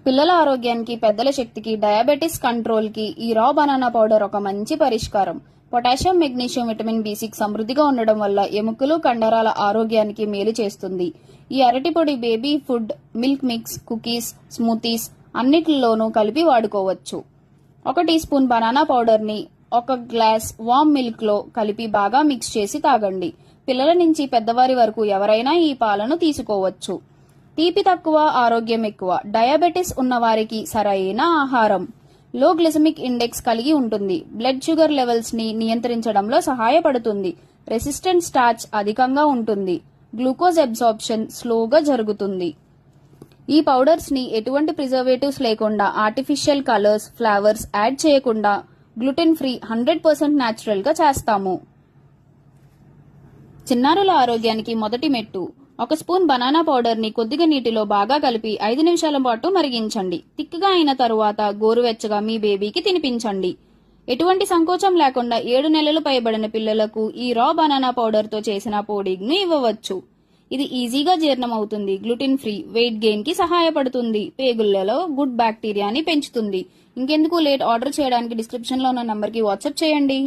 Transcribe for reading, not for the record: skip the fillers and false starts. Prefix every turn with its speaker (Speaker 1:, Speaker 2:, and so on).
Speaker 1: పిల్లల ఆరోగ్యానికి, పెద్దల శక్తికి, డయాబెటిస్ కంట్రోల్కి ఈ రా బనానా పౌడర్ ఒక మంచి పరిష్కారం. పొటాషియం, మెగ్నీషియం, విటమిన్ బి6 సమృద్ధిగా ఉండడం వల్ల ఎముకలు, కండరాల ఆరోగ్యానికి మేలు చేస్తుంది. ఈ అరటి పొడి baby food, milk mix, cookies, smoothies అన్నిటిలోనూ కలిపి వాడుకోవచ్చు. 1 టీ స్పూన్ బనానా పౌడర్ని 1 గ్లాస్ వామ్ మిల్క్లో కలిపి బాగా మిక్స్ చేసి తాగండి. పిల్లల నుంచి పెద్దవారి వరకు ఎవరైనా ఈ పాలను తీసుకోవచ్చు. తీపి తక్కువ, ఆరోగ్యం ఎక్కువ. డయాబెటిస్ ఉన్నవారికి సరైన ఆహారం. లో గ్లిసమిక్ ఇండెక్స్ కలిగి ఉంటుంది. బ్లడ్ షుగర్ లెవెల్స్ ని నియంత్రించడంలో సహాయపడుతుంది. రెసిస్టెంట్ స్టార్చ్ అధికంగా ఉంటుంది. గ్లూకోజ్ అబ్సార్ప్షన్ స్లోగా జరుగుతుంది. ఈ పౌడర్స్ ని ఎటువంటి ప్రిజర్వేటివ్స్ లేకుండా, ఆర్టిఫిషియల్ కలర్స్, ఫ్లేవర్స్ యాడ్ చేయకుండా గ్లూటెన్ ఫ్రీ 100% న్యాచురల్ గా చేస్తాము. చిన్నారుల ఆరోగ్యానికి మొదటి మెట్టు. 1 స్పూన్ బనానా పౌడర్ ని కొద్దిగా నీటిలో బాగా కలిపి 5 నిమిషాల పాటు మరిగించండి. తిక్కగా అయిన తరువాత గోరువెచ్చగా మీ బేబీకి తినిపించండి. ఎటువంటి సంకోచం లేకుండా 7 నెలలు పైబడిన పిల్లలకు ఈ రా బనానా పౌడర్ తో చేసిన పుడింగ్ ను ఇవ్వవచ్చు. ఇది ఈజీగా జీర్ణం అవుతుంది. గ్లూటెన్ ఫ్రీ, వెయిట్ గెయిన్ కి సహాయపడుతుంది. పేగుళ్లలో గుడ్ బ్యాక్టీరియాని పెంచుతుంది. ఇంకెందుకు లేట్, ఆర్డర్ చేయడానికి డిస్క్రిప్షన్ లో ఉన్న నంబర్ కి వాట్సాప్ చేయండి.